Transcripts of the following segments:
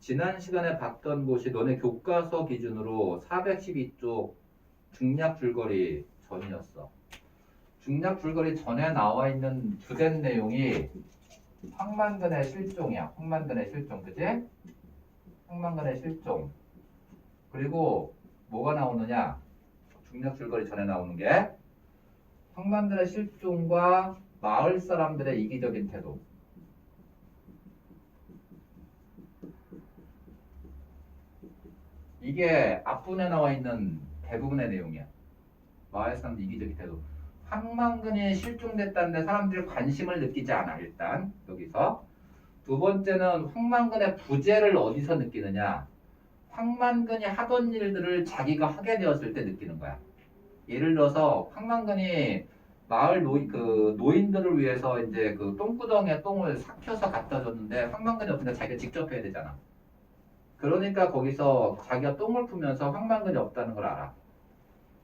지난 시간에 봤던 곳이 너네 교과서 기준으로 412쪽 중략 줄거리 전이었어. 중략 줄거리 전에 나와 있는 주된 내용이 황만근의 실종이야. 황만근의 실종, 그지? 황만근의 실종. 그리고 뭐가 나오느냐? 중략 줄거리 전에 나오는 게 황만근의 실종과 마을 사람들의 이기적인 태도. 이게 앞부분에 나와 있는 대부분의 내용이야. 마을 사람들 이기적인 태도. 황만근이 실종됐다는데 사람들이 관심을 느끼지 않아. 일단 여기서 두 번째는 황만근의 부재를 어디서 느끼느냐? 황만근이 하던 일들을 자기가 하게 되었을 때 느끼는 거야. 예를 들어서 황만근이 마을 노인들을 위해서 이제 그 똥구덩이에 똥을 삭혀서 갖다 줬는데 황만근이 없으니까 자기가 직접 해야 되잖아. 그러니까 거기서 자기가 똥을 풀면서 황만근이 없다는 걸 알아.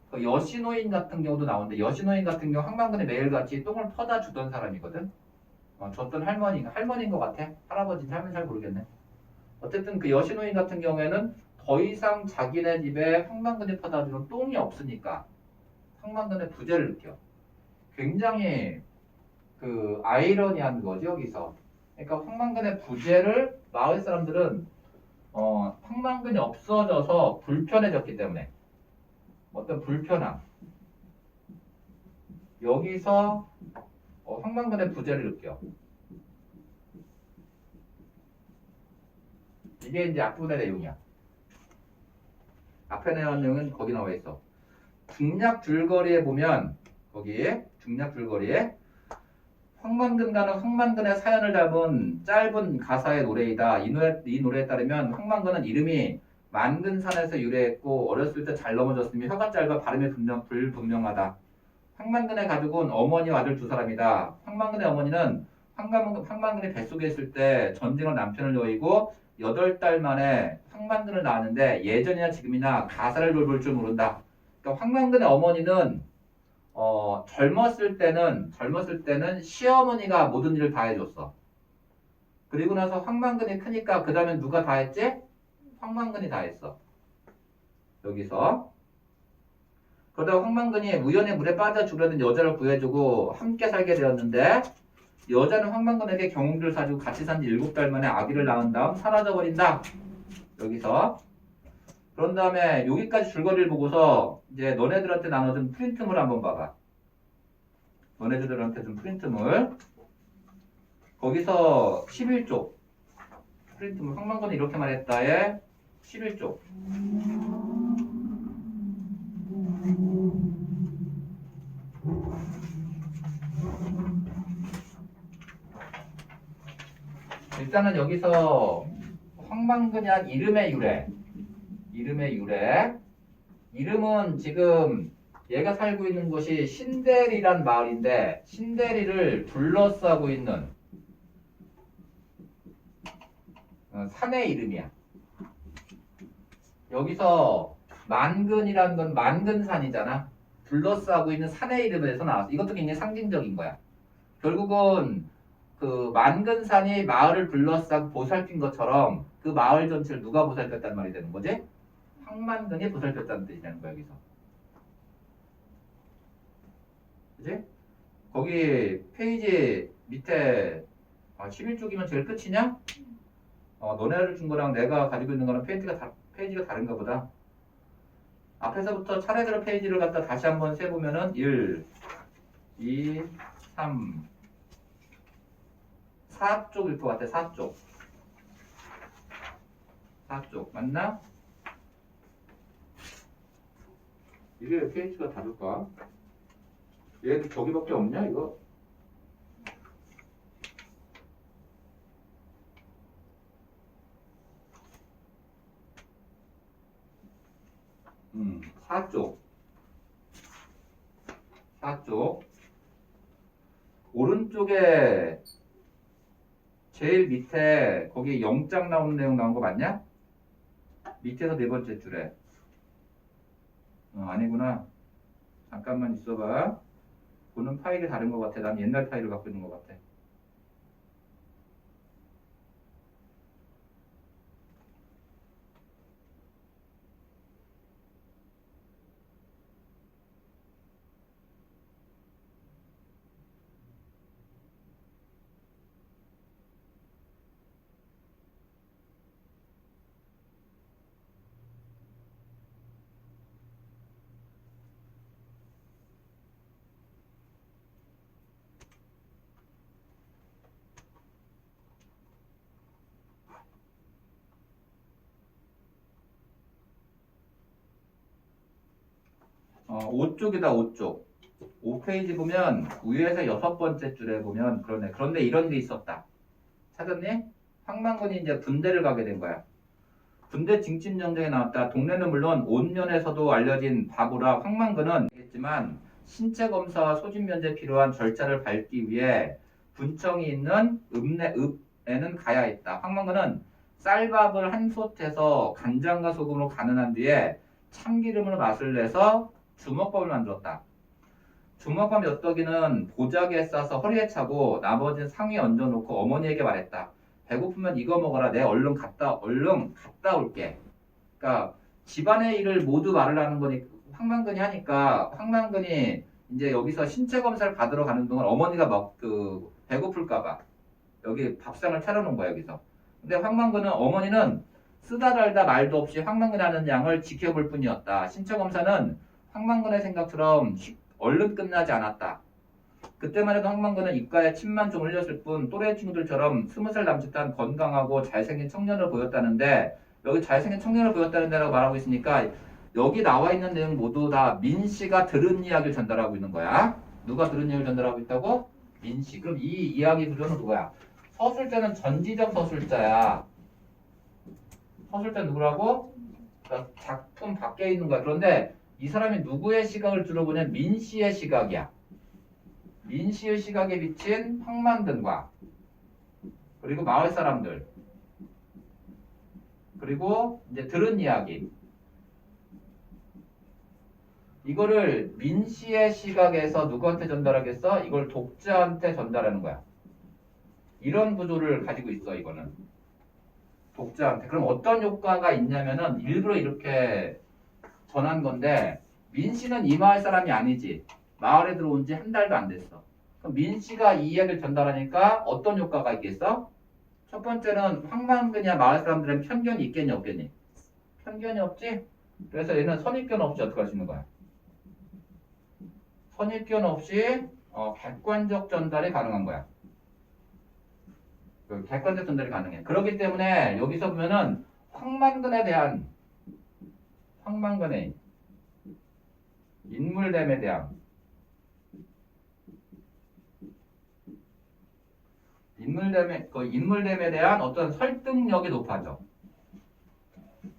그 여신노인 같은 경우도 나오는데 여신노인 같은 경우 황만근이 매일같이 똥을 퍼다 주던 사람이거든. 줬던 할머니인 것 같아. 할아버지인지 할머니 잘 모르겠네. 어쨌든 그 여신노인 같은 경우에는 더 이상 자기네 집에 황만근이 퍼다 주는 똥이 없으니까 황만근의 부재를 느껴. 굉장히 그 아이러니한 거죠 여기서. 그러니까 황만근의 부재를 마을 사람들은 황만근이 없어져서 불편해졌기 때문에 어떤 불편함 여기서 황만근의 부재를 느껴. 이게 이제 앞부분의 내용이야. 앞에 내용은 거기 나와 있어. 중략 줄거리에 보면 거기에 중략 줄거리에 황만근과는 황만근의 사연을 담은 짧은 가사의 노래이다. 이 노래에 따르면 황만근은 이름이 만근산에서 유래했고 어렸을 때 잘 넘어졌으며 혀가 짧아 발음이 불분명하다. 황만근의 가족은 어머니와 아들 두 사람이다. 황만근의 어머니는 황만근이 뱃속에 있을 때 전쟁을 남편을 여의고 8달 만에 황만근을 낳았는데 예전이나 지금이나 가사를 돌볼 줄 모른다. 그러니까 황만근의 어머니는 젊었을 때는 시어머니가 모든 일을 다 해줬어. 그리고 나서 황만근이 크니까 그 다음에 누가 다 했지? 황만근이 다 했어. 여기서. 그러다 황만근이 우연히 물에 빠져 죽으려는 여자를 구해주고 함께 살게 되었는데 여자는 황만근에게 경운기를 사주고 같이 산 지 7달 만에 아기를 낳은 다음 사라져버린다. 여기서. 그런 다음에 여기까지 줄거리를 보고서 이제 너네들한테 나눠준 프린트물 한번 봐봐. 너네들한테 준 프린트물. 거기서 11쪽. 프린트물 황만근이 이렇게 말했다에 11쪽. 일단은 여기서 황만근이 한 이름의 유래. 이름은 지금 얘가 살고 있는 곳이 신대리란 마을인데 신대리를 둘러싸고 있는 산의 이름이야. 여기서 만근이라는 건 만근산이잖아. 둘러싸고 있는 산의 이름에서 나왔어. 이것도 굉장히 상징적인 거야. 결국은 그 만근산이 마을을 둘러싸고 보살핀 것처럼 그 마을 전체를 누가 보살폈단 말이 되는 거지? 황만근이 보살폈다는 뜻이 되는 거야 여기서. 그지? 거기 페이지 밑에 11쪽이면 제일 끝이냐? 너네를 준 거랑 내가 가지고 있는 거랑 페이지가 다른가 보다. 앞에서부터 차례대로 페이지를 갖다 다시 한번 세보면은 1, 2, 3, 4쪽일 것 같아. 4쪽. 4쪽. 맞나? 이게 왜 페이지가 다를까? 얘 저기밖에 없냐 이거? 4쪽. 4쪽. 오른쪽에 제일 밑에 거기 영장 나오는 내용 나온 거 맞냐? 밑에서 네 번째 줄에. 아니구나. 잠깐만 있어봐. 보는 파일이 다른 것 같아. 난 옛날 파일을 갖고 있는 것 같아. 5쪽이다 5쪽. 5페이지 보면 위에서 6번째 줄에 보면 그러네. 그런데 이런 게 있었다. 찾았니? 황만근이 이제 군대를 가게 된 거야. 군대 징집령장에 나왔다. 동네는 물론 온 면에서도 알려진 바보라 황만근은 했지만 신체 검사와 소집 면제에 필요한 절차를 밟기 위해 군청이 있는 읍에는 가야 했다. 황만근은 쌀밥을 한 솥에서 간장과 소금으로 간을 한 뒤에 참기름으로 맛을 내서 주먹밥을 만들었다. 주먹밥 몇 덕이는 보자기에 싸서 허리에 차고 나머지는 상위에 얹어놓고 어머니에게 말했다. 배고프면 이거 먹어라. 내 얼른 갔다 올게. 그러니까 집안의 일을 모두 말을 하는 거니 황만근이 하니까 황만근이 이제 여기서 신체 검사를 받으러 가는 동안 어머니가 막 배고플까봐 여기 밥상을 차려놓은 거야 여기서. 근데 황만근은 어머니는 쓰다 달다 말도 없이 황만근이 하는 양을 지켜볼 뿐이었다. 신체 검사는 황만근의 생각처럼 얼른 끝나지 않았다. 그때만 해도 황만근은 입가에 침만 좀 흘렸을 뿐 또래 친구들처럼 20살 남짓한 건강하고 잘생긴 청년을 보였다는데 여기 잘생긴 청년을 보였다는 데라고 말하고 있으니까 여기 나와 있는 내용 모두 다 민씨가 들은 이야기를 전달하고 있는 거야. 누가 들은 이야기를 전달하고 있다고? 민씨. 그럼 이 이야기 구조는 누구야? 서술자는 전지적 서술자야. 서술자 누구라고? 그러니까 작품 밖에 있는 거야. 그런데 이 사람이 누구의 시각을 주로 보냐면 민씨의 시각이야. 민씨의 시각에 비친 황만근과 그리고 마을 사람들 그리고 이제 들은 이야기 이거를 민씨의 시각에서 누구한테 전달하겠어? 이걸 독자한테 전달하는 거야. 이런 구조를 가지고 있어 이거는 독자한테. 그럼 어떤 효과가 있냐면은 일부러 이렇게 전한 건데 민씨는 이 마을 사람이 아니지. 마을에 들어온 지 한 달도 안 됐어. 그럼 민씨가 이 이야기를 전달하니까 어떤 효과가 있겠어? 첫 번째는 황만근이야 마을 사람들은 편견이 있겠니 없겠니? 편견이 없지? 그래서 얘는 선입견 없이 어떻게 할 수 있는 거야? 선입견 없이 객관적 전달이 가능한 거야. 객관적 전달이 가능해. 그렇기 때문에 여기서 보면은 황만근에 대한 황만근의 인물됨에 대한 인물됨에 대한 어떤 설득력이 높아져.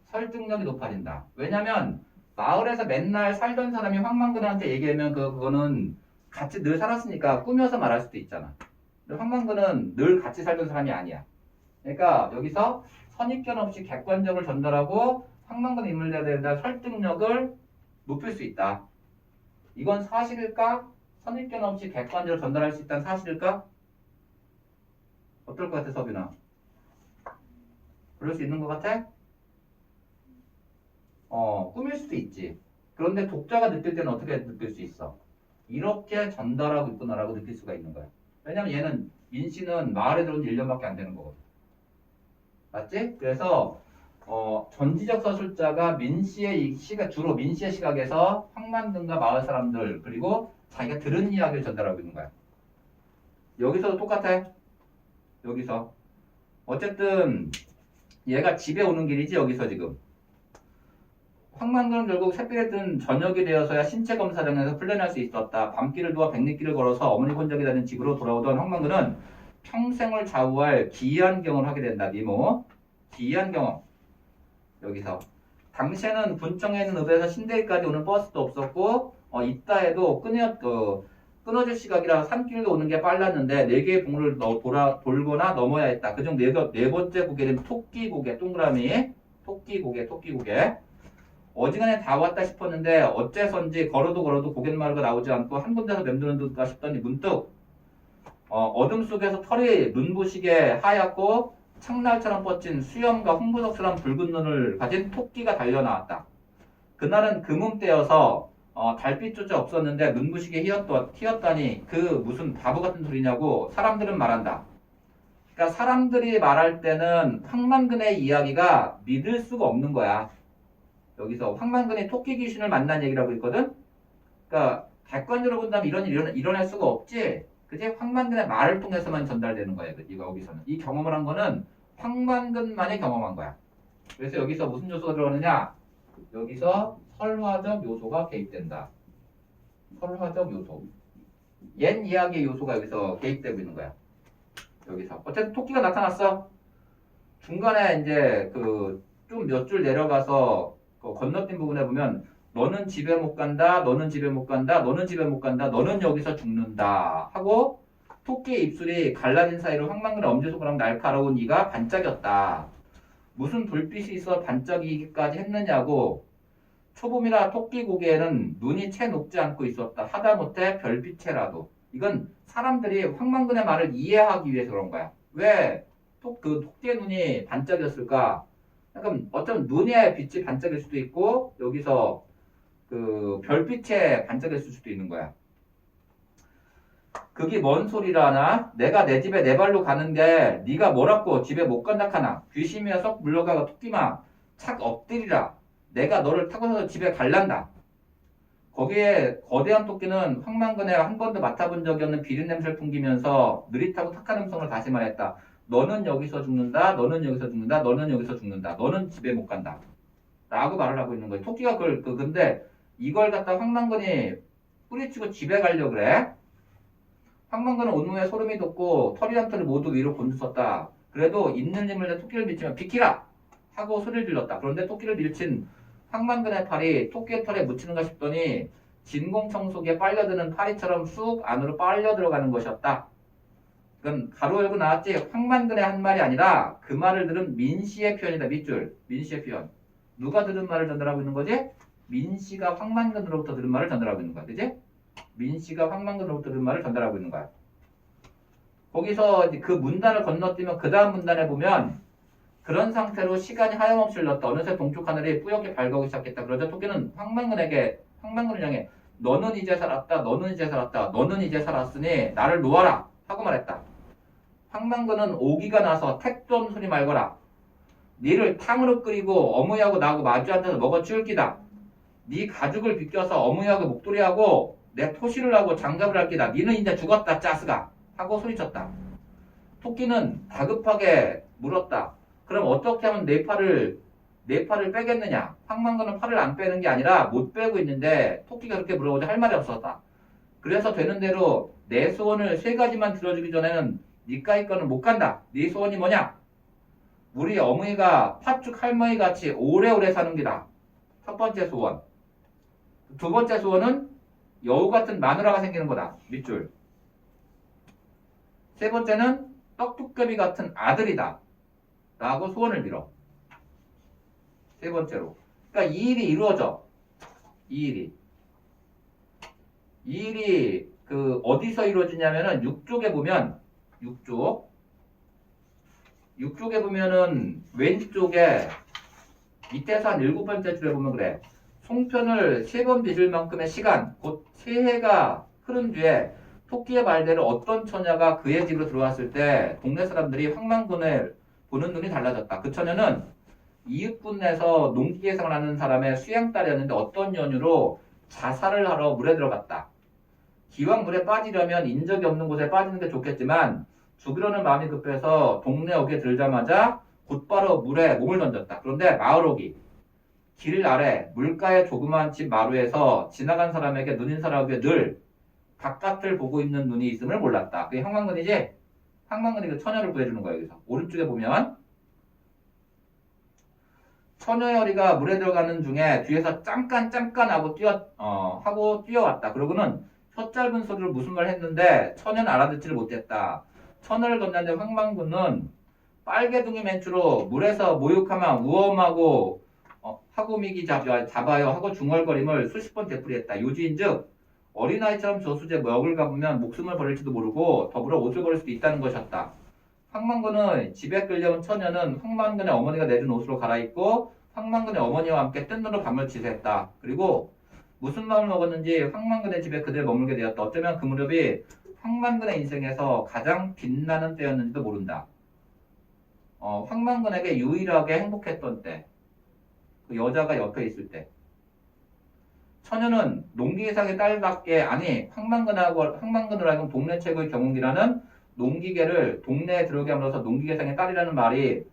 설득력이 높아진다. 왜냐면 마을에서 맨날 살던 사람이 황만근한테 얘기하면 그거는 같이 늘 살았으니까 꾸며서 말할 수도 있잖아. 근데 황만근은 늘 같이 살던 사람이 아니야. 그러니까 여기서 선입견 없이 객관적으로 전달하고 황만근 인물에 대한 설득력을 높일 수 있다. 이건 사실일까? 선입견 없이 객관적으로 전달할 수 있다는 사실일까? 어떨 것 같아, 서빈아? 그럴 수 있는 것 같아? 꾸밀 수도 있지. 그런데 독자가 느낄 때는 어떻게 느낄 수 있어? 이렇게 전달하고 있구나라고 느낄 수가 있는 거야. 왜냐면 얘는 민씨는 마을에 들어온 지 1년밖에 안 되는 거거든. 맞지? 그래서 전지적 서술자가 민씨의 주로 민씨의 시각에서 황만근과 마을 사람들 그리고 자기가 들은 이야기를 전달하고 있는 거야. 여기서도 똑같아. 여기서 어쨌든 얘가 집에 오는 길이지 여기서 지금 황만근은 결국 새벽에 뜬 저녁이 되어서야 신체 검사장에서 풀려날 수 있었다. 밤길을 도와 백리길을 걸어서 어머니 본적이 되는 집으로 돌아오던 황만근은 평생을 좌우할 기이한 경험을 하게 된다. 니모 기이한 경험. 여기서 당시에는 군청에 있는 읍에서 신대리까지 오는 버스도 없었고 있다 해도 끊어질 시각이라 산길로 오는 게 빨랐는데 4개의 봉우를 돌거나 넘어야 했다. 그중 네 번째 고개는 토끼고개 동그라미 토끼고개 어지간해 다 왔다 싶었는데 어째선지 걸어도 고갯마루가 나오지 않고 한 군데서 맴도는 듯가 싶더니 문득 어둠 속에서 털이 눈부시게 하얗고 창날처럼 뻗친 수염과 홍보석처럼 붉은 눈을 가진 토끼가 달려나왔다. 그날은 금음때여서 달빛조차 없었는데 눈부시게 튀었다니 그 무슨 바보 같은 소리냐고 사람들은 말한다. 그러니까 사람들이 말할 때는 황만근의 이야기가 믿을 수가 없는 거야. 여기서 황만근이 토끼 귀신을 만난 얘기라고 있거든. 그러니까 객관적으로 본다면 이런 일 일어날 수가 없지. 그지? 황만근의 말을 통해서만 전달되는 거야. 이거 여기서는 이 경험을 한 거는 황만근만이 경험한 거야. 그래서 여기서 무슨 요소가 들어가느냐? 여기서 설화적 요소가 개입된다. 설화적 요소. 옛 이야기의 요소가 여기서 개입되고 있는 거야. 여기서. 어쨌든 토끼가 나타났어. 중간에 이제 그 좀 몇 줄 내려가서 그 건너뛴 부분에 보면 너는 집에 못 간다, 너는 집에 못 간다, 너는 집에 못 간다, 너는 여기서 죽는다 하고 토끼의 입술이 갈라진 사이로 황망근의 엄지손가락 날카로운 이가 반짝였다. 무슨 불빛이 있어 반짝이기까지 했느냐고. 초봄이라 토끼 고개에는 눈이 채 녹지 않고 있었다. 하다못해 별빛에라도. 이건 사람들이 황망근의 말을 이해하기 위해서 그런 거야. 왜 그 토끼의 눈이 반짝였을까? 약간 어쩌면 눈의 빛이 반짝일 수도 있고 여기서 그 별빛에 반짝였을 수도 있는 거야. 그게 뭔 소리라나? 내가 내 집에 내 발로 가는데 네가 뭐라고 집에 못 간다 하나? 귀신이야 썩 물러가가 토끼마 착 엎드리라. 내가 너를 타고서 집에 갈란다. 거기에 거대한 토끼는 황망근에 한 번도 맡아본 적이 없는 비린 냄새를 풍기면서 느릿하고 탁한 음성을 다시 말했다. 너는 여기서 죽는다. 너는 여기서 죽는다. 너는 여기서 죽는다. 너는 집에 못 간다. 라고 말을 하고 있는 거예요. 토끼가 근데 이걸 갖다 황망근이 뿌리치고 집에 가려고 그래. 황망근은 온몸에 소름이 돋고 털이랑 털이 모두 위로 곤두섰다. 그래도 있는 힘을 내 토끼를 밀치면 비키라! 하고 소리를 질렀다. 그런데 토끼를 밀친 황망근의 팔이 토끼의 털에 묻히는가 싶더니 진공청 속에 빨려드는 파리처럼 쑥 안으로 빨려 들어가는 것이었다. 그건 가로 열고 나왔지 황망근의 한 말이 아니라 그 말을 들은 민씨의 표현이다. 밑줄. 민씨의 표현. 누가 들은 말을 전달하고 있는 거지? 민씨가 황망근으로부터 들은 말을 전달하고 있는 거야. 그지? 민씨가 황망근으로부터 들은 말을 전달하고 있는 거야. 거기서 이제 그 문단을 건너뛰면 그 다음 문단에 보면 그런 상태로 시간이 하염없이 흘렀다. 어느새 동쪽 하늘이 뿌옇게 밝아오기 시작했다. 그러자 토끼는 황망근을 향해 너는 이제 살았다. 너는 이제 살았다. 너는 이제 살았으니 나를 놓아라. 하고 말했다. 황망근은 오기가 나서 택도 소리 말거라. 니를 탕으로 끓이고 어머니하고 나하고 마주 앉아서 먹어 치울 기다. 네 가죽을 비껴서 어머니하고 목도리하고 내 토시를 하고 장갑을 할 기다. 니는 이제 죽었다 짜스가. 하고 소리쳤다. 토끼는 다급하게 물었다. 그럼 어떻게 하면 내 팔을 빼겠느냐? 황망근은 팔을 안 빼는 게 아니라 못 빼고 있는데 토끼가 그렇게 물어보자 할 말이 없었다. 그래서 되는 대로 내 소원을 3가지만 들어주기 전에는 니까이 거는 못 간다. 네 소원이 뭐냐? 우리 어머니가 팥죽 할머니 같이 오래오래 사는 기다. 첫 번째 소원. 두 번째 소원은 여우 같은 마누라가 생기는 거다. 밑줄. 세 번째는 떡두꺼비 같은 아들이다. 라고 소원을 빌어. 세 번째로. 그러니까 이 일이 이루어져. 이 일이 그 어디서 이루어지냐면은 6쪽에 보면 6쪽에 보면은 왼쪽에 밑에서 한 7번째 줄에 보면 그래. 송편을 3번 빚을 만큼의 시간, 곧 새해가 흐른 뒤에 토끼의 말대로 어떤 처녀가 그의 집으로 들어왔을 때 동네 사람들이 황망근을 보는 눈이 달라졌다. 그 처녀는 이웃분 내에서 농기계 생활하는 사람의 수양딸이었는데 어떤 연유로 자살을 하러 물에 들어갔다. 기왕 물에 빠지려면 인적이 없는 곳에 빠지는 게 좋겠지만 죽이려는 마음이 급해서 동네 옥에 들자마자 곧바로 물에 몸을 던졌다. 그런데 마을옥이 길 아래 물가의 조그만 집 마루에서 지나간 사람에게 눈인사라기에 늘 바깥을 보고 있는 눈이 있음을 몰랐다. 그게 황망근이지? 황망근이 그 처녀를 구해주는 거야. 여기서 오른쪽에 보면 처녀의 허리가 물에 들어가는 중에 뒤에서 짱깐 하고 뛰어왔다. 그러고는 혀 짧은 소리로 무슨 말 했는데 처녀는 알아듣지를 못했다. 처녀를 건너는데 황망군은 빨개둥이 멘트로 물에서 모욕하면 우엄하고 하고미기 잡아요 하고 중얼거림을 수십 번 되풀이했다. 요지인즉 어린아이처럼 저수지에 먹을 가보면 목숨을 버릴지도 모르고 더불어 옷을 버릴 수도 있다는 것이었다. 황망군의 집에 끌려온 처녀는 황망군의 어머니가 내준 옷으로 갈아입고 황망군의 어머니와 함께 뜬 눈으로 밤을 지새했다. 그리고 무슨 마음을 먹었는지 황망군의 집에 그대로 머물게 되었다. 어쩌면 그 무렵이 황망군의 인생에서 가장 빛나는 때였는지도 모른다. 황망군에게 유일하게 행복했던 때. 그 여자가 옆에 있을 때. 처녀는 농기계상의 딸답게 아니 황망군을 하여금 동네 최고의 경운기라는 농기계를 동네에 들어오게 함으로써 농기계상의 딸이라는 말이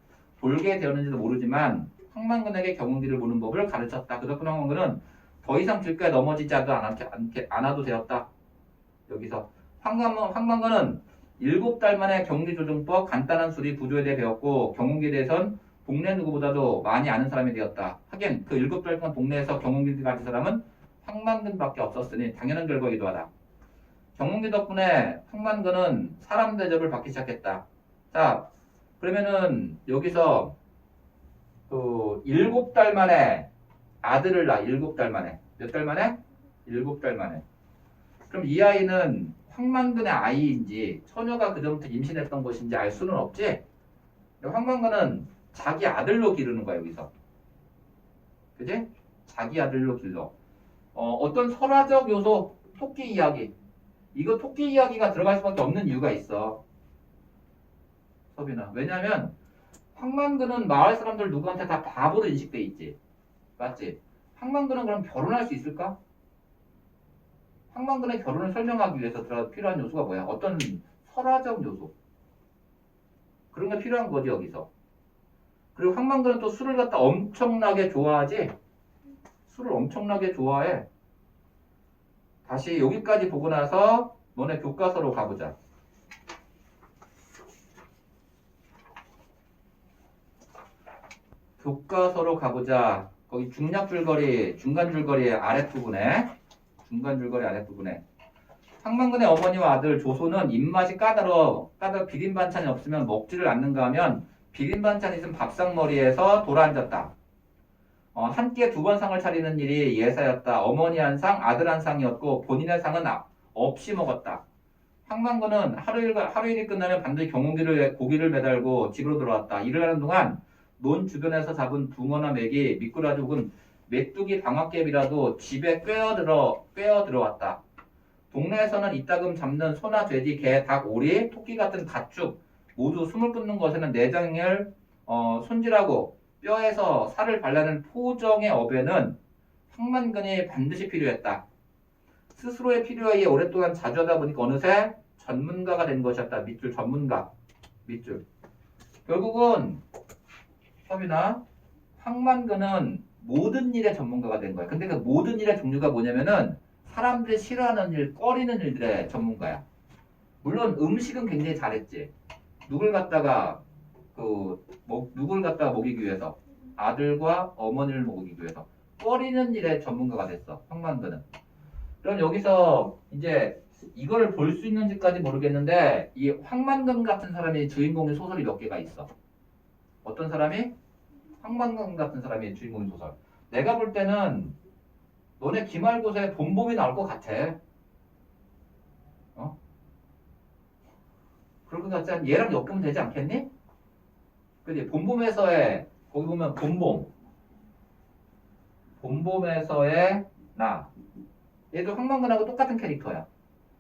돌게 되었는지도 모르지만 황망군에게 경운기를 보는 법을 가르쳤다. 그 덕분에 황망군은 더 이상 길가에 넘어지지 않아도 되었다. 여기서 황만건은 7달 만에 경기조정법 간단한 수리 구조에 대해 배웠고 경운기에 대해선 동네 누구보다도 많이 아는 사람이 되었다. 하긴 그 7달 동안 동네에서 경운기를 가진 사람은 황만근밖에 없었으니 당연한 결과이기도 하다. 경운기 덕분에 황만근은 사람 대접을 받기 시작했다. 자, 그러면은 여기서 그 7달 만에 아들을 낳아. 7달 만에. 몇 달 만에? 7달 만에. 그럼 이 아이는 황만근의 아이인지 처녀가 그전부터 임신했던 것인지 알 수는 없지? 황만근은 자기 아들로 기르는 거야 여기서. 그지? 자기 아들로 길러. 어떤 설화적 요소, 토끼 이야기. 이거 토끼 이야기가 들어갈 수밖에 없는 이유가 있어. 서빈아. 왜냐면 황만근은 마을 사람들 누구한테 다 바보로 인식돼 있지. 맞지? 황만근은 그럼 결혼할 수 있을까? 황만근의 결혼을 설명하기 위해서 필요한 요소가 뭐야? 어떤 설화적 요소. 그런 게 필요한 거지 여기서. 그리고 황만근은 또 술을 갖다 엄청나게 좋아하지? 술을 엄청나게 좋아해. 다시 여기까지 보고 나서 너네 교과서로 가보자. 교과서로 가보자. 거기 중략줄거리, 중간줄거리의 아랫부분에 황만근의 어머니와 아들 조소는 입맛이 까다로워 비빔 반찬이 없으면 먹지를 않는가 하면 비빔 반찬이 있으면 밥상머리에서 돌아앉았다. 한 끼에 2번 상을 차리는 일이 예사였다. 어머니 한 상, 아들 한 상이었고 본인의 상은 없이 먹었다. 황만근은 하루 일이 끝나면 반드시 고기를 매달고 집으로 돌아왔다. 일을 하는 동안 논 주변에서 잡은 붕어나 메기, 미꾸라지 혹은 메뚜기 방앗개비라도 집에 꿰어 들어왔다. 동네에서는 이따금 잡는 소나 돼지, 개, 닭, 오리, 토끼 같은 가축 모두 숨을 끊는 것에는 내장을 손질하고 뼈에서 살을 발라낸 포정의 업에는 황만근이 반드시 필요했다. 스스로의 필요에 의해 오랫동안 자주 하다 보니까 어느새 전문가가 된 것이었다. 밑줄 전문가. 밑줄. 결국은 서빈아, 황만근은 모든 일의 전문가가 된 거야. 근데 그 모든 일의 종류가 뭐냐면은 사람들이 싫어하는 일, 꺼리는 일들의 전문가야. 물론 음식은 굉장히 잘했지. 누굴 갖다가 먹이기 위해서, 아들과 어머니를 먹이기 위해서 꺼리는 일의 전문가가 됐어. 황만근은. 그럼 여기서 이제 이거를 볼 수 있는지까지 모르겠는데 이 황만근 같은 사람이 주인공인 소설이 몇 개가 있어. 어떤 사람이? 황만근 같은 사람이 주인공인 소설. 내가 볼 때는 너네 기말고사에 봄봄이 나올 것 같아. 그럴 것 같지 않니? 얘랑 엮으면 되지 않겠니? 그지? 봄봄에서의 거기 보면 봄봄에서의 나. 얘도 황만근하고 똑같은 캐릭터야.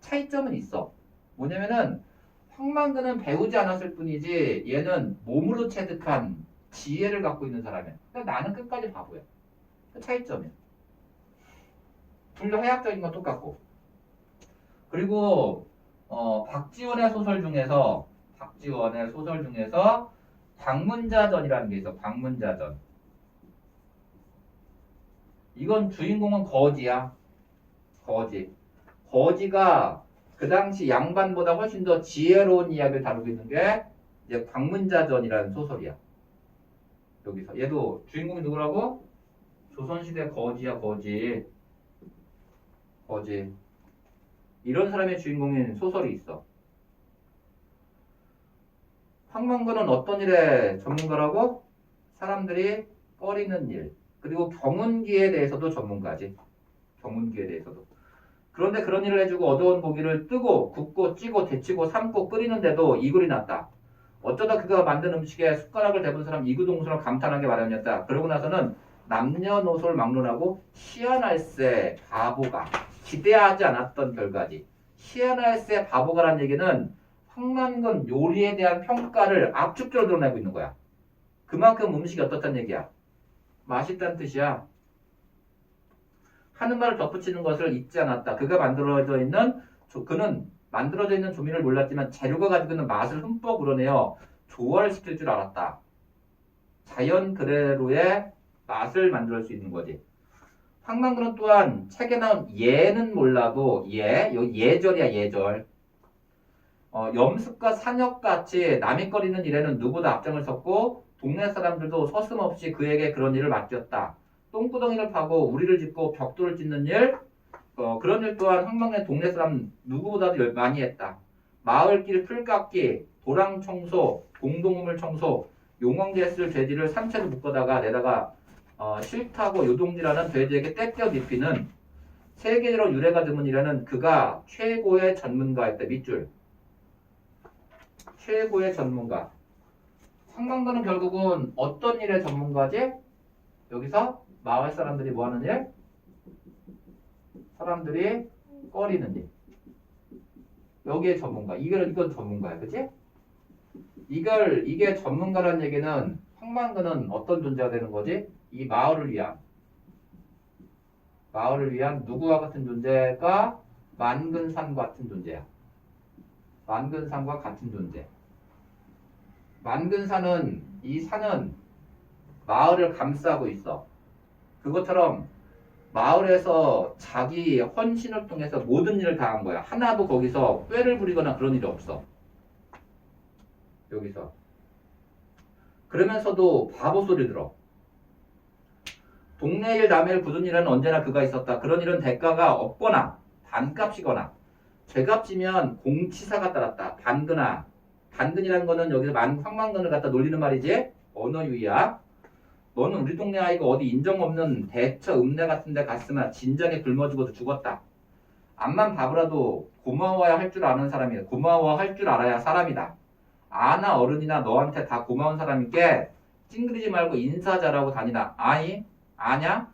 차이점은 있어. 뭐냐면은 황만근은 배우지 않았을 뿐이지 얘는 몸으로 체득한 지혜를 갖고 있는 사람이야. 그러니까 나는 끝까지 바보야. 그 차이점이야. 둘 다 해학적인 건 똑같고. 그리고 박지원의 소설 중에서 방문자전이라는 게 있어. 방문자전. 이건 주인공은 거지야. 거지가 그 당시 양반보다 훨씬 더 지혜로운 이야기를 다루고 있는 게 이제 방문자전이라는 소설이야. 여기서 얘도 주인공이 누구라고? 조선시대 거지야. 거지. 이런 사람의 주인공인 소설이 있어. 황만근은 어떤 일의 전문가라고? 사람들이 꺼리는 일. 그리고 경운기에 대해서도 전문가지. 경운기에 대해서도. 그런데 그런 일을 해주고 얻어온 고기를 뜨고 굽고 찌고 데치고 삶고 끓이는데도 이글이 났다. 어쩌다 그가 만든 음식에 숟가락을 대본 사람 이구동성을 감탄하게 마련이었다. 그러고 나서는 남녀노소를 막론하고 희한할세 바보가 기대하지 않았던 결과지. 희한할세 바보가란 얘기는 황만근 요리에 대한 평가를 압축적으로 드러내고 있는 거야. 그만큼 음식이 어떻다는 얘기야. 맛있다는 뜻이야. 하는 말을 덧붙이는 것을 잊지 않았다. 그는 만들어져 있는 조미를 몰랐지만 재료가 가지고 있는 맛을 흠뻑 우러내어 조화시킬 줄 알았다. 자연 그대로의 맛을 만들 수 있는 거지. 황망근은 또한 책에 나온 예는 몰라도 여기 예절이야 예절. 염습과 산역같이 남이 거리는 일에는 누구도 앞장을 섰고 동네 사람들도 서슴없이 그에게 그런 일을 맡겼다. 똥구덩이를 파고 우리를 짚고 벽돌을 찢는 일, 그런 일 또한 황망의 동네 사람 누구보다도 많이 했다. 마을길 풀깎기, 도랑 청소, 공동우물 청소, 용왕제 쓸 돼지를 산채로 묶어다가 내다가 싫다고 요동지라는 돼지에게 떼껴 눕히는 세계적으로 유래가 드문 일에는 그가 최고의 전문가였다. 밑줄. 최고의 전문가. 황망도는 결국은 어떤 일의 전문가지? 여기서 마을 사람들이 뭐 하는 일? 사람들이 꺼리는 일. 여기에 전문가. 이건 전문가야. 그치? 이게 전문가라는 얘기는 황망도는 어떤 존재가 되는 거지? 이 마을을 위한 누구와 같은 존재가 만근산과 같은 존재야. 만근산과 같은 존재. 만근산은 이 산은 마을을 감싸고 있어. 그것처럼 마을에서 자기 헌신을 통해서 모든 일을 다 한 거야. 하나도 거기서 꾀를 부리거나 그런 일이 없어. 여기서. 그러면서도 바보 소리 들어. 동네 일 남의 일 굳은 일은 언제나 그가 있었다. 그런 일은 대가가 없거나 반값이거나 죄값이면 공치사가 따랐다. 반근아. 반근이라는 거는 여기서 황만근을 갖다 놀리는 말이지. 언어유희야. 너는 우리 동네 아이가 어디 인정 없는 대처 읍내 같은 데 갔으나 진작에 굶어 죽어도 죽었다. 암만 바보라도 고마워야 할 줄 아는 사람이야. 고마워할 줄 알아야 사람이다. 아나 어른이나 너한테 다 고마운 사람이께 찡그리지 말고 인사 잘하고 다니라. 아냐?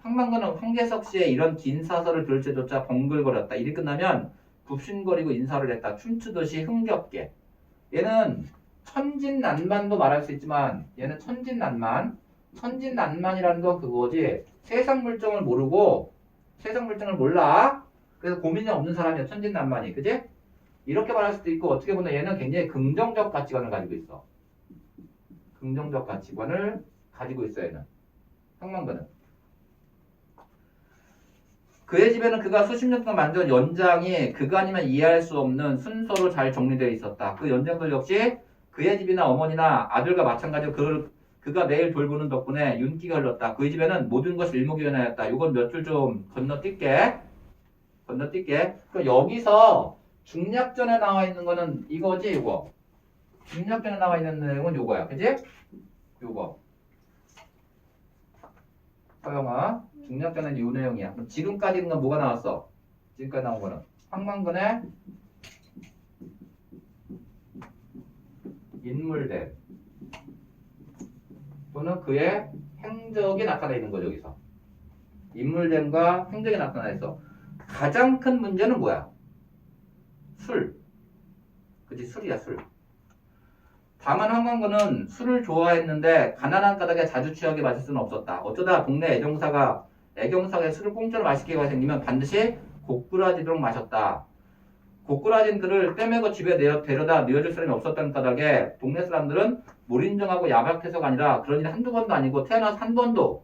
황만근은 황계석 씨의 이런 긴 사설을 들을 때조차 벙글거렸다. 일이 끝나면 굽신거리고 인사를 했다. 춤추듯이 흥겹게. 얘는 천진난만도 말할 수 있지만 얘는 천진난만이라는 건 그거지. 세상 물정을 모르고 세상 물정을 몰라. 그래서 고민이 없는 사람이야. 천진난만이. 그지? 이렇게 말할 수도 있고 어떻게 보면 얘는 굉장히 긍정적 가치관을 가지고 있어. 긍정적 가치관을 가지고 있어 얘는. 황만근은. 그의 집에는 그가 수십 년 동안 만든 연장이 그가 아니면 이해할 수 없는 순서로 잘 정리되어 있었다. 그 연장들 역시 그의 집이나 어머니나 아들과 마찬가지로 그가 매일 돌보는 덕분에 윤기가 흘렀다. 그의 집에는 모든 것이 일목요연하였다. 이건 몇 줄 좀 건너뛸게. 그러니까 여기서 중략전에 나와 있는 거는 이거지, 이거. 중략전에 나와 있는 내용은 요거야. 그지? 요거. 서영아, 중략전은 요 내용이야. 그럼 지금까지 있는 건 뭐가 나왔어? 지금까지 나온 거는 황만근의 인물됨 또는 그의 행적이 나타나 있는 거죠. 여기서 인물됨과 행적이 나타나 있어. 가장 큰 문제는 뭐야? 술. 그치? 술이야. 술. 다만 황만근은 술을 좋아했는데 가난한 까닭에 자주 취하게 마실 수는 없었다. 어쩌다 동네 애경사가 술을 공짜로 마시기가 생기면 반드시 고꾸라지도록 마셨다. 고꾸라진 그를 떼매고 집에 데려다 뉘어줄 사람이 없었다는 까닭에 동네 사람들은 몰인정하고 야박해서가 아니라 그런 일 한두 번도 아니고 태어나서 한 번도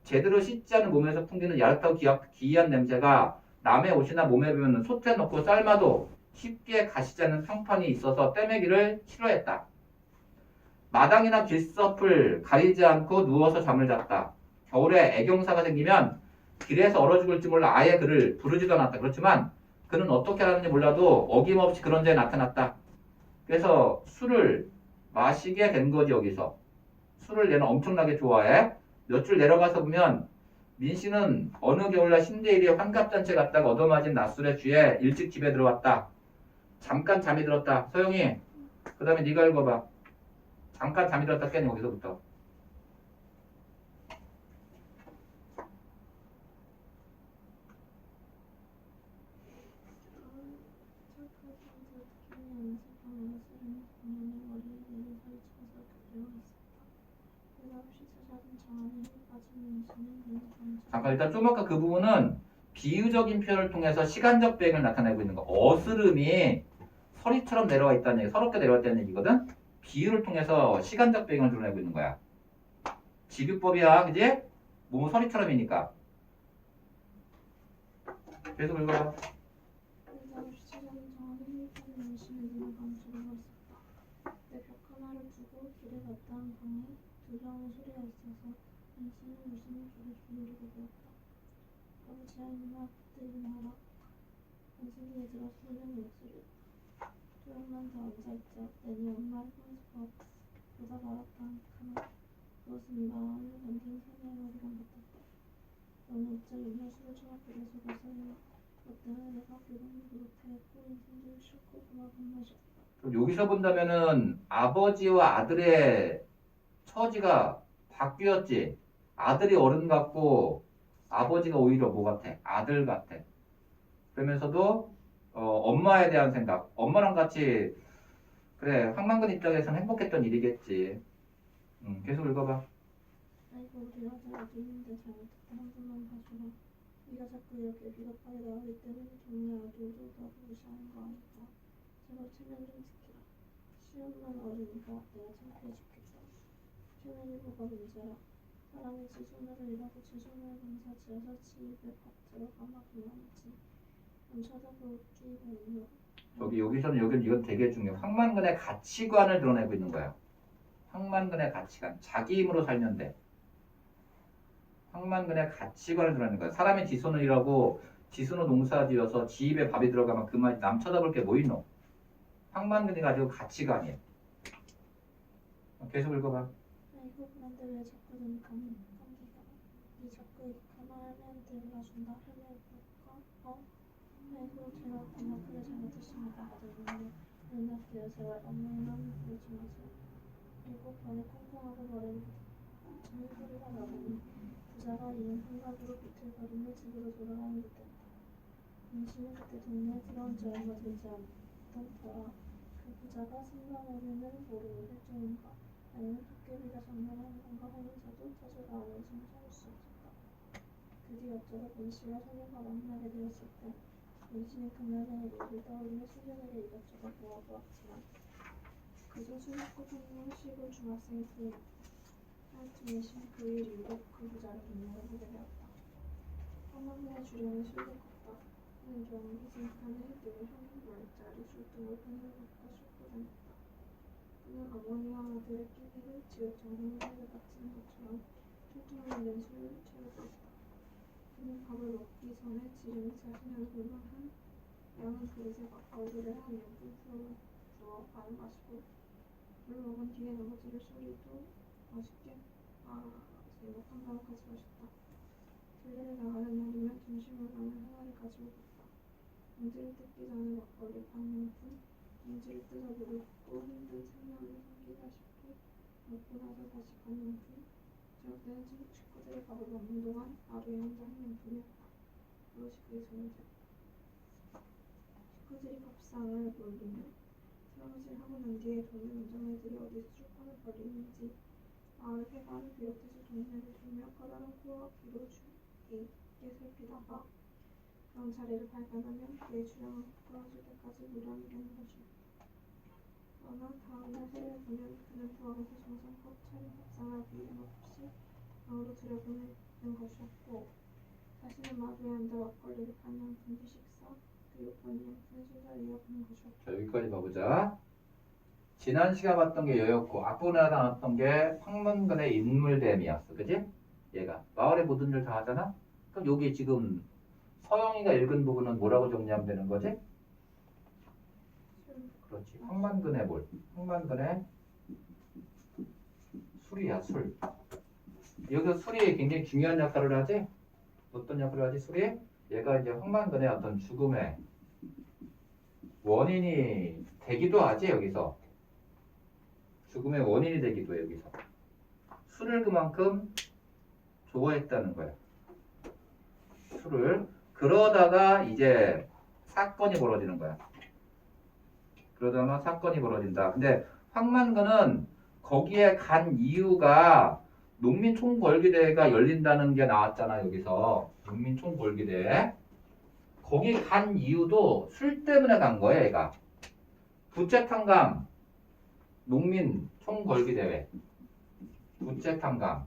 제대로 씻지 않은 몸에서 풍기는 야릇하고 기이한 냄새가 남의 옷이나 몸에 배면 솥에 넣고 삶아도 쉽게 가시지 않는 평판이 있어서 떼매기를 싫어했다. 마당이나 길섭을 가리지 않고 누워서 잠을 잤다. 겨울에 애경사가 생기면 길에서 얼어 죽을지 몰라 아예 그를 부르지도 않았다. 그렇지만 그는 어떻게 하는지 몰라도 어김없이 그런 데에 나타났다. 그래서 술을 마시게 된 거지. 여기서 술을 얘는 엄청나게 좋아해. 몇 줄 내려가서 보면 민씨는 어느 겨울날 신대일에 환갑잔치 갔다가 얻어맞은 낮술에 취해 일찍 집에 들어왔다. 잠깐 잠이 들었다. 소영이 그 다음에 네가 읽어봐. 잠깐 잠이 들었다 깨니 거기서부터. 잠깐 일단 좀 아까 그 부분은 비유적인 표현을 통해서 시간적 배경을 나타내고 있는 거. 어스름이 서리처럼 내려와 있다는 얘기, 서럽게 내려와 있다는 얘기거든. 비유를 통해서 시간적 배경을 드러내고 있는 거야. 직유법이야, 그지? 몸은 서리처럼이니까. 계속 읽어봐. 없이 찾아온 정원의 힐파는 열심히 눈을 감추고 있었다. 내 벽 하나를 두고 길에 갔다 한 방에 두려운 소리가 있어서 당신은 웃음을 조금씩 누르고 보았다. 아버지야 이놈아 붙들지 마라. 당신 귀에 들어 소리는 목소리였다. 조금만 더 앉아있자. 내네 엄마를 보고 싶어. 보다 말았다 하나. 그것은 마음을 만든 사내의 머리감 같았다. 너는 어째 맨날 술을 처먹고 계속 어서냐. 너 때문에 내가 교감도 못해 꼬린 손질을 싫고 고마운 맛이었다. 그럼 여기서 본다면은 아버지와 아들의 처지가 바뀌었지. 아들이 어른 같고 아버지가 오히려 뭐 같아? 아들 같아. 그러면서도 엄마에 대한 생각. 엄마랑 같이 그래 황만근 입장에서는 행복했던 일이겠지. 계속 읽어봐. 아이고 우리 아들 어디 있는데 잘못했다 한 번만 봐주라. 네가 자꾸 이렇게 비겁하게 나오기 때문에 동네 아들도 너를 무시하는 거 아닐까. 제발 체면 좀 지키라. 시험만 어리니까 내가 창피해 죽겠다. 체면이 뭐가 문제라. 사람이 지 손으로 일하고 지 손으로 농사 지어서 지 입에 밥 들어가마 그만이지. 안 쳐다볼 끼가 있나. 여기서는 이건 되게 중요해. 황만근의 가치관을 드러내고 있는 거야. 황만근의 가치관. 자기 힘으로 살면 돼. 황만근의 가치관을 드러내는 거야. 사람이 지 손으로 일하고 지 손으로 농사 지어서 지 입에 밥이 들어가면 그만 남 쳐다볼 게 뭐 있노? 황만근이 가지고 가치관이에요. 계속 읽어봐. 아이고 그런데 왜 자꾸 눈이 감기가. 네 자꾸 이렇게 가만하면 들어준다 하면 볼까? 아이고 제가 정말 잘못했습니다. 아들님도 눈앞에요. 제발 엄마만 부르지 마세요. 그리고 변에 콩콩하고 머리를 붙이는 소리가 나더니 부자가 이은 한가구로 비틀거리며 집으로 돌아가는 듯했다. 당신은 그때 동네에 들어온 지 얼마 되지 않던 터라. 그 부자가 생각하면은 모르는 일정인가 아니면 도깨비가 장난하는 건가 하면서도 자주 나오는지 찾을 수 없었다. 드디어 어쩌다 민씨와 소녀가 만나게 되었을 때 민씨는 그날의 일을 떠올리며 소녀에게 이것저것 물어보았지만 그저 술 먹고 탕탕 쉬고 중학생일 뿐이었다. 하여튼 민씨는 그 일 이후로 그 부자를 눈여겨 보게 되었다. 한번에 주량이 술도 컸다. 그는 경험이 생각하는 늘 형님말짜리 술통을 펜으로 갖고 싣고 다녔다. 그는 어머니와 아들의 끼니를 지읒 정성을 바치는 것처럼 통통한 낸 술을 채우고 있다. 그는 밥을 먹기 전에 지름이 자신 얼굴만 한 양은 그릇에 막걸리를 한 용품 부어 많이 마시고 물 먹은 뒤에 나머지를 소리도 맛있게 제목한다고 같이 마셨다. 들레에 나가는 날이면 점심을 라면 하나를 가지고 갔다. 봉지를 뜯기 전에 막걸리 반 용품, 봉지를 뜯어 물을 붓고 힘든 생면을 삼키다 싶고 먹고 나서 다시 반 용품, 저녁때는 식구들이 밥을 먹는 동안 하루에 혼자 한 용품이었다. 그것이 그의 저녁이었다. 식구들이 밥상을 돌리며 설거지하고 난 뒤에 동네 운전애들이 어디서 출판을 벌리는지 마을 회관을 비롯해서 동네를 돌며 커다란 호화기로 주의 있게 살피다가 그런 자리를 발견하면 그의 주량을 부풀어질 때까지 무렴히 겨는 것이었다. 그러나 다음날 해를 보면 그는 부엌에서 정성껏 차린 밥상을 어김없이 방으로 들여보내는 것이었고 자신의 마루에 앉아 막걸리를 반 용품 뒤식사 그리고 본 용품의 술자리에 이어보는 것이었다. 자, 여기까지 봐보자. 지난 시간 봤던 게 여였고 앞부분에 나왔던 게 황문근의 인물됨이었어. 그지? 얘가 마을의 모든 일 다 하잖아? 그럼 여기 지금 서영이가 읽은 부분은 뭐라고 정리하면 되는 거지? 그렇지. 황만근의 뭘? 황만근의 술이야, 술. 여기서 술이 굉장히 중요한 역할을 하지? 어떤 역할을 하지, 술이? 얘가 이제 황만근의 어떤 죽음의 원인이 되기도 하지, 여기서. 죽음의 원인이 되기도 해, 여기서. 술을 그만큼 좋아했다는 거야. 술을. 그러다가 이제 사건이 벌어지는 거야. 그러다가 사건이 벌어진다. 근데 황만근은 거기에 간 이유가 농민총궐기대회가 열린다는 게 나왔잖아, 여기서. 농민총궐기대회. 거기 간 이유도 술 때문에 간 거야, 얘가. 부채탕감, 농민총궐기대회. 부채탕감,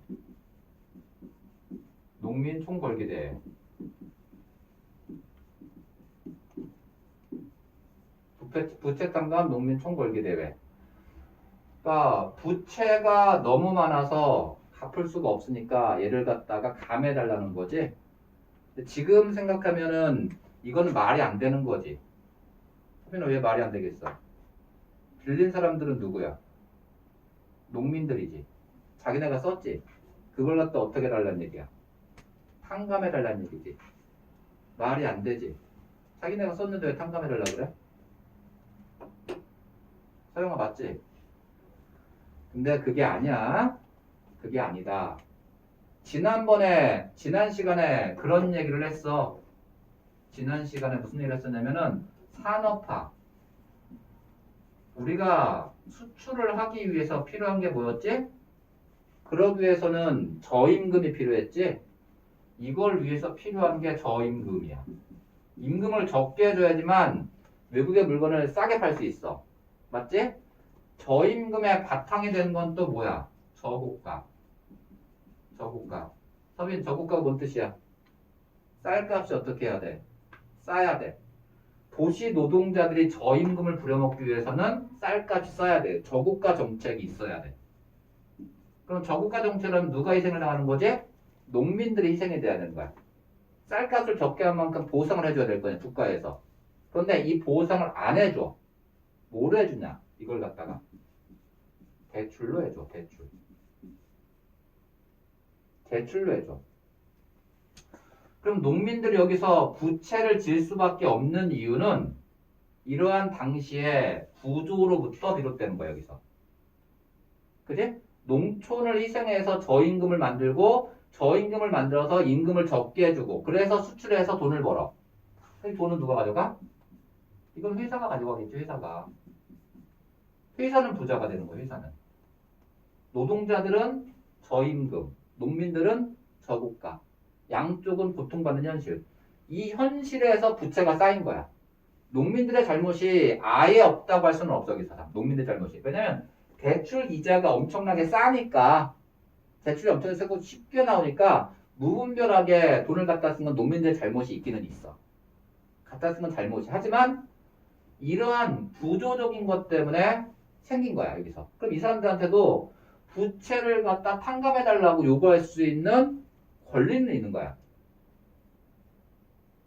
농민총궐기대회. 부채 탕감 농민 총궐기 대회. 그러니까 부채가 너무 많아서 갚을 수가 없으니까 얘를 갖다가 감해달라는 거지. 근데 지금 생각하면은 이거는 말이 안 되는 거지. 소빈아 왜 말이 안 되겠어? 빌린 사람들은 누구야? 농민들이지. 자기네가 썼지. 그걸 갖다 어떻게 달라는 얘기야? 탕감해 달라는 얘기지. 말이 안 되지. 자기네가 썼는데 왜 탕감해 달라 그래? 서영아 맞지? 근데 그게 아니야. 그게 아니다. 지난 시간에 그런 얘기를 했어. 지난 시간에 무슨 얘기를 했었냐면은 산업화. 우리가 수출을 하기 위해서 필요한 게 뭐였지? 그러기 위해서는 저임금이 필요했지? 이걸 위해서 필요한 게 저임금이야. 임금을 적게 해줘야지만 외국의 물건을 싸게 팔 수 있어. 맞지? 저임금의 바탕이 되는 건 또 뭐야? 저고가. 저고가. 서빈 저고가가 뭔 뜻이야? 쌀값이 어떻게 해야 돼? 싸야 돼. 도시 노동자들이 저임금을 부려먹기 위해서는 쌀값이 싸야 돼. 저고가 정책이 있어야 돼. 그럼 저고가 정책은 누가 희생을 당하는 거지? 농민들이 희생이 돼야 되는 거야. 쌀값을 적게 한 만큼 보상을 해줘야 될 거냐, 국가에서. 그런데 이 보상을 안 해줘. 뭐로 해주냐? 이걸 갖다가 대출로 해줘. 대출로 해줘. 그럼 농민들이 여기서 부채를 질 수밖에 없는 이유는 이러한 당시에 구조로부터 비롯되는 거야, 여기서. 그지? 농촌을 희생해서 저임금을 만들고 저임금을 만들어서 임금을 적게 해주고 그래서 수출해서 돈을 벌어. 그 돈은 누가 가져가? 이건 회사가 가져가겠죠, 회사가. 회사는 부자가 되는 거예요, 회사는. 노동자들은 저임금, 농민들은 저고가. 양쪽은 고통받는 현실. 이 현실에서 부채가 쌓인 거야. 농민들의 잘못이 아예 없다고 할 수는 없어, 여기서. 농민들 잘못이. 왜냐면 대출 이자가 엄청나게 싸니까 대출이 엄청 세고 쉽게 나오니까 무분별하게 돈을 갖다 쓴 건 농민들의 잘못이 있기는 있어. 갖다 쓴 건 잘못이. 하지만 이러한 구조적인 것 때문에 생긴 거야, 여기서. 그럼 이 사람들한테도 부채를 갖다 탕감해달라고 요구할 수 있는 권리는 있는 거야.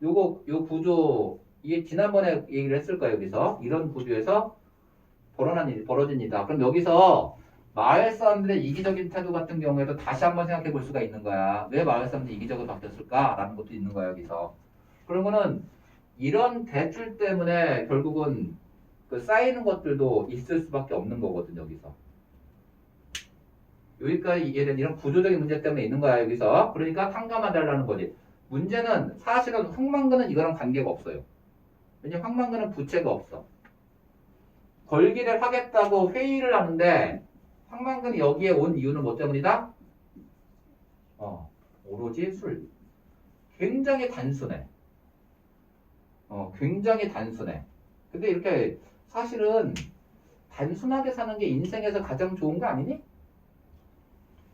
요 구조, 이게 지난번에 얘기를 했을 거야, 여기서. 이런 구조에서 벌어진 일이다. 그럼 여기서 마을 사람들의 이기적인 태도 같은 경우에도 다시 한번 생각해 볼 수가 있는 거야. 왜 마을 사람들이 이기적으로 바뀌었을까? 라는 것도 있는 거야, 여기서. 그러면은 이런 대출 때문에 결국은 그 쌓이는 것들도 있을 수밖에 없는 거거든, 여기서. 여기까지 이해된 이런 구조적인 문제 때문에 있는 거야, 여기서. 그러니까 탕감해달라는 거지. 문제는 사실은 황만근은 이거랑 관계가 없어요. 왜냐면 황만근은 부채가 없어. 걸기를 하겠다고 회의를 하는데 황만근이 여기에 온 이유는 뭐 때문이다? 오로지 술. 굉장히 단순해. 굉장히 단순해. 근데 이렇게 사실은 단순하게 사는 게 인생에서 가장 좋은 거 아니니?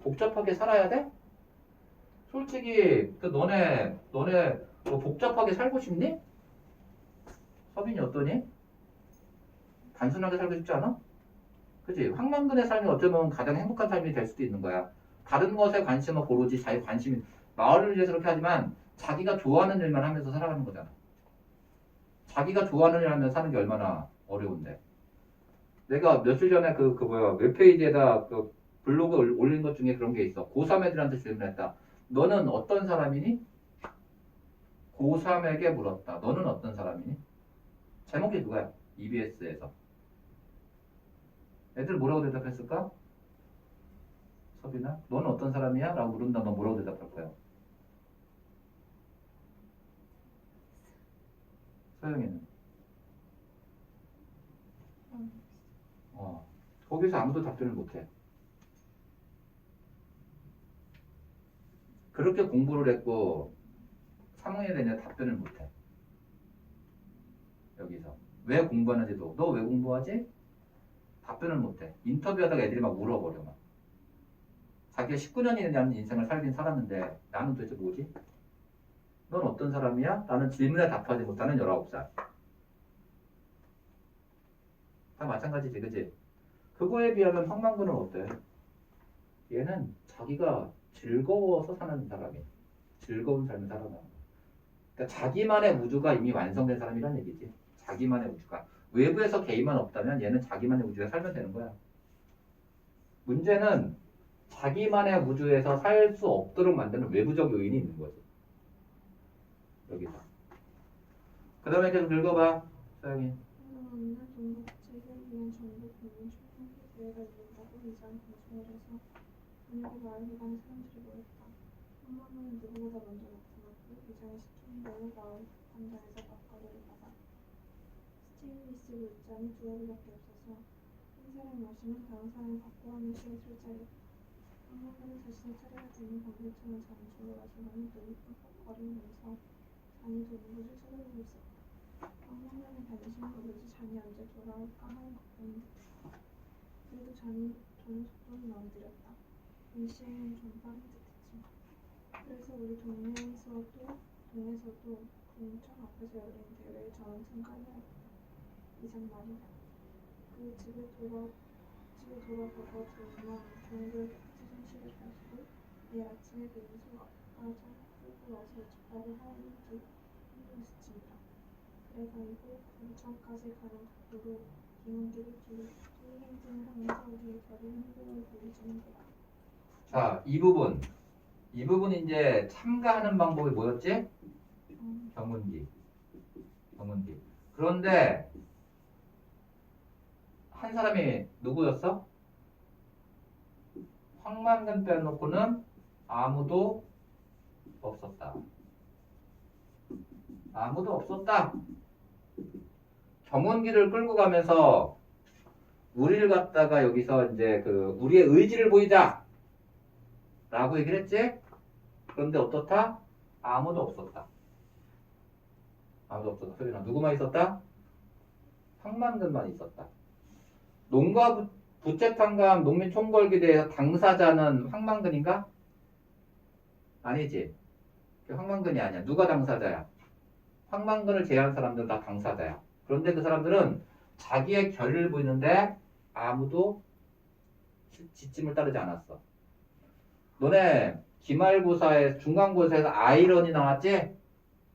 복잡하게 살아야 돼? 솔직히 그 너네 뭐 복잡하게 살고 싶니? 서빈이 어떠니? 단순하게 살고 싶지 않아? 그치? 황만근의 삶이 어쩌면 가장 행복한 삶이 될 수도 있는 거야. 다른 것에 관심을 고르지 자기 관심이 마을을 위해서 그렇게 하지만 자기가 좋아하는 일만 하면서 살아가는 거잖아. 자기가 좋아하는 일 하면서 사는 게 얼마나 어려운데. 내가 며칠 전에 그 웹페이지에다 그 블로그 올린 것 중에 그런 게 있어. 고3 애들한테 질문했다. 너는 어떤 사람이니? 고3에게 물었다. 너는 어떤 사람이니? 제목이 그거야. EBS에서. 애들 뭐라고 대답했을까? 서빈아, 너는 어떤 사람이야? 라고 물은다. 너 뭐라고 대답할 거야? 서영이는? 거기서 아무도 답변을 못해. 그렇게 공부를 했고 3학년이 되냐 답변을 못해. 여기서. 왜 공부하는지도. 너 왜 공부하지? 답변을 못해. 인터뷰하다가 애들이 막 울어버려. 막. 자기가 19년이라는 인생을 살긴 살았는데 나는 도대체 뭐지? 넌 어떤 사람이야? 라는 질문에 답하지 못하는 19살. 다 마찬가지지, 그지? 그거에 비하면 황망근은 어때? 얘는 자기가 즐거워서 사는 사람이야. 즐거운 삶을 살아가는 거야. 그러니까 자기만의 우주가 이미 완성된 사람이란 얘기지. 자기만의 우주가. 외부에서 개입만 없다면 얘는 자기만의 우주에 살면 되는 거야. 문제는 자기만의 우주에서 살 수 없도록 만드는 외부적 요인이 있는 거지. 여기서. 그 다음에 계속 읽어봐. 서영이. 한동안은 동북제를 위한 전국 국민 총회 대회가 열린다고 이장 방송을 해서 저녁에 마을회관에 사람들이 모였다. 한번은 누구보다 먼저 나타났고 이장이 시키는 대로 마을 한장에서 밥가루를 받아 스테인리스 물잔이 2개밖에 없어서 한 사람이 마시면 다음 사람이 받고 하는 식의 술자리였다. 한번은 자신의 차례가 되는 방울처럼 잔을 줄로 마시고는 눈이 끔뻑거리면서 잔이 도는 것을 쳐다보고 있었다. 황망근의 관심은 오로지 잔이 언제 돌아올까 하는 걱정인 듯했다. 그래도 잔이 도는 속도는 너무 느렸다. 일시에는 좀 빠른 듯했지. 그래서 우리 동네에서도 궁청 앞에서 열린 대회에 저는 참가해야겠다. 이장 말이다. 그 집에 돌아가서 들으면 종교의 깨끗이 손실을 가지고 내일 아침에 빈소 앞까지 끌고 와서 집밥을 하는 게 힘든 지침이다. 그래가지고 궁청까지 가는 각도로 비행기를 뒤 행진을 하면서 우리의 별의 행복을 보여주는 거다. 자, 이 부분. 이 부분 이제 참가하는 방법이 뭐였지? 경운기. 경운기. 그런데 한 사람이 누구였어? 황만근 빼놓고는 아무도 없었다. 아무도 없었다. 경운기를 끌고 가면서 우리를 갖다가 여기서 이제 그 우리의 의지를 보이자 라고 얘기를 했지? 그런데 어떻다? 아무도 없었다. 아무도 없었다. 소리나 누구만 있었다? 황만근만 있었다. 농가 부채탕감 농민총궐기대에서 당사자는 황만근인가? 아니지. 황만근이 아니야. 누가 당사자야? 황만근을 제외한 사람들은 다 당사자야. 그런데 그 사람들은 자기의 결의를 보이는데 아무도 지침을 따르지 않았어. 너네 기말고사에 중간고사에서 아이러니 나왔지?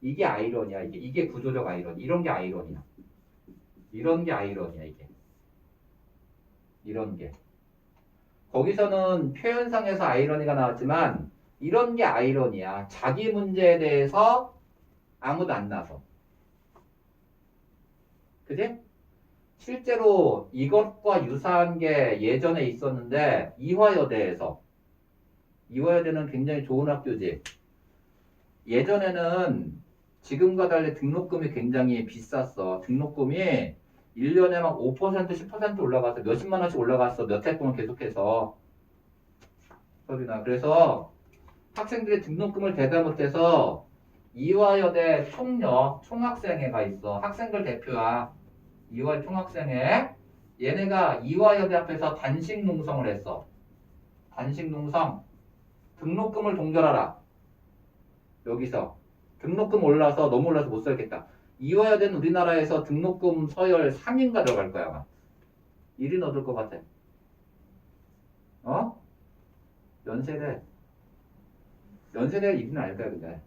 이게 아이러니야. 이게 구조적 아이러니. 이런 게 아이러니야. 이런 게 아이러니야. 이게. 이런 게. 거기서는 표현상에서 아이러니가 나왔지만 이런 게 아이러니야. 자기 문제에 대해서 아무도 안 나서. 그지? 실제로 이것과 유사한 게 예전에 있었는데 이화여대에서. 이화여대는 굉장히 좋은 학교지. 예전에는 지금과 달리 등록금이 굉장히 비쌌어. 등록금이 1년에 막 5%, 10% 올라가서 몇십만 원씩 올라갔어. 몇 해 동안 계속해서. 서리나. 그래서 학생들이 등록금을 대다 못해서 이화여대 총학생회가 있어. 학생들 대표야. 이화 총학생회. 얘네가 이화여대 앞에서 단식 농성을 했어. 단식 농성. 등록금을 동결하라. 여기서. 등록금 올라서 너무 올라서 못 살겠다. 이화여대는 우리나라에서 등록금 서열 3위인가 들어갈 거야 아마. 1위 얻을 것 같아. 어? 연세대 1위는 아닐 거야 근데.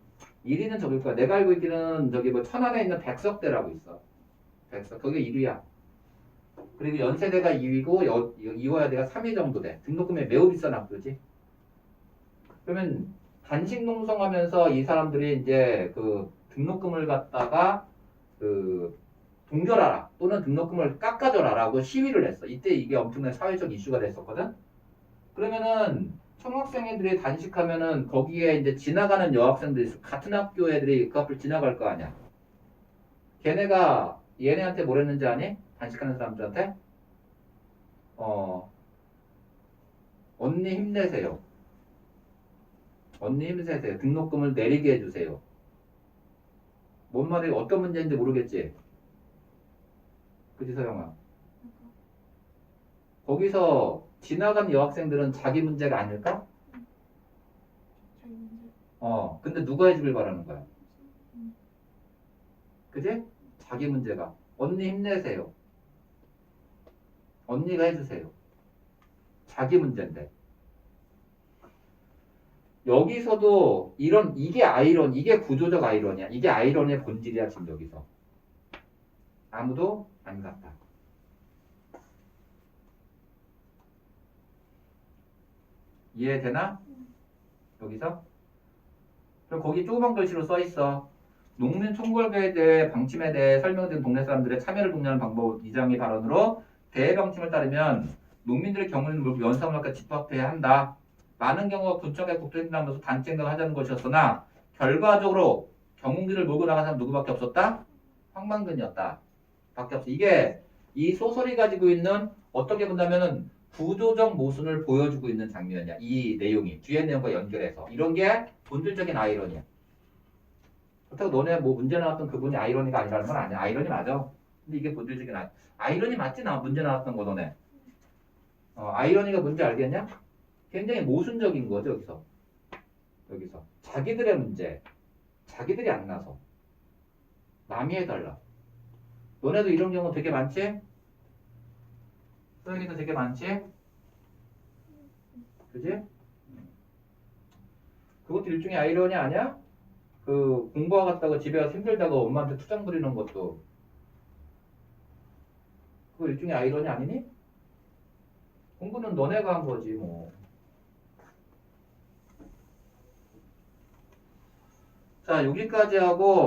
1위는 저길 거야. 내가 알고 있기는 저기 뭐 천안에 있는 백석대라고 있어. 백석. 그게 1위야. 그리고 연세대가 2위고 이화여대가 3위 정도 돼. 등록금이 매우 비싼 학교지. 그러면 단식 농성하면서 이 사람들이 이제 그 등록금을 갖다가 그 동결하라 또는 등록금을 깎아줘라라고 시위를 했어. 이때 이게 엄청난 사회적 이슈가 됐었거든. 그러면은 총학생회들이 단식하면은 거기에 이제 지나가는 여학생들이 있어. 같은 학교 애들이 그 앞을 지나갈 거 아니야. 걔네가 얘네한테 뭘 했는지 아니? 단식하는 사람들한테 언니 힘내세요. 언니 힘내세요. 등록금을 내리게 해주세요. 뭔 말이 어떤 문제인지 모르겠지? 그치 서영아? 거기서 지나간 여학생들은 자기 문제가 아닐까? 자기 문제. 근데 누가 해주길 바라는 거야? 그지? 자기 문제가. 언니 힘내세요. 언니가 해주세요. 자기 문제인데. 여기서도 이게 아이러니, 이게 구조적 아이러니야. 이게 아이러니의 본질이야, 지금 여기서. 아무도 안 갔다. 이해되나? 여기서? 그럼 거기 조그만 글씨로 써 있어. 농민 총궐교에 대해 방침에 대해 설명된 동네 사람들의 참여를 독려하는 방법 이장의 발언으로 대방침을 따르면 농민들의 경우는 연상을할까 집합해야 한다. 많은 경우가 군청에 국토행정하면서 단체행동을 하자는 것이었으나 결과적으로 경운기를 몰고 나간 사람 누구밖에 없었다? 황만근이었다. 밖에 없어. 이게 이 소설이 가지고 있는 어떻게 본다면은 구조적 모순을 보여주고 있는 장면이야. 이 내용이 뒤에 내용과 연결해서 이런 게 본질적인 아이러니야. 그렇다고 너네 뭐 문제 나왔던 그분이 아이러니가 아니라는 건 아니야. 아이러니 맞아. 근데 이게 본질적인 아이러니 맞지? 문제 나왔던 거 너네. 아이러니가 뭔지 알겠냐? 굉장히 모순적인 거죠, 여기서. 여기서. 자기들의 문제. 자기들이 안 나서. 남이 해달라. 너네도 이런 경우 되게 많지? 소영이도 되게 많지? 그지? 그것도 일종의 아이러니 아니야? 그 공부하고 갔다가 집에 가서 힘들다가 엄마한테 투정 부리는 것도 그거 일종의 아이러니 아니니? 공부는 너네가 한 거지 뭐. 자, 여기까지 하고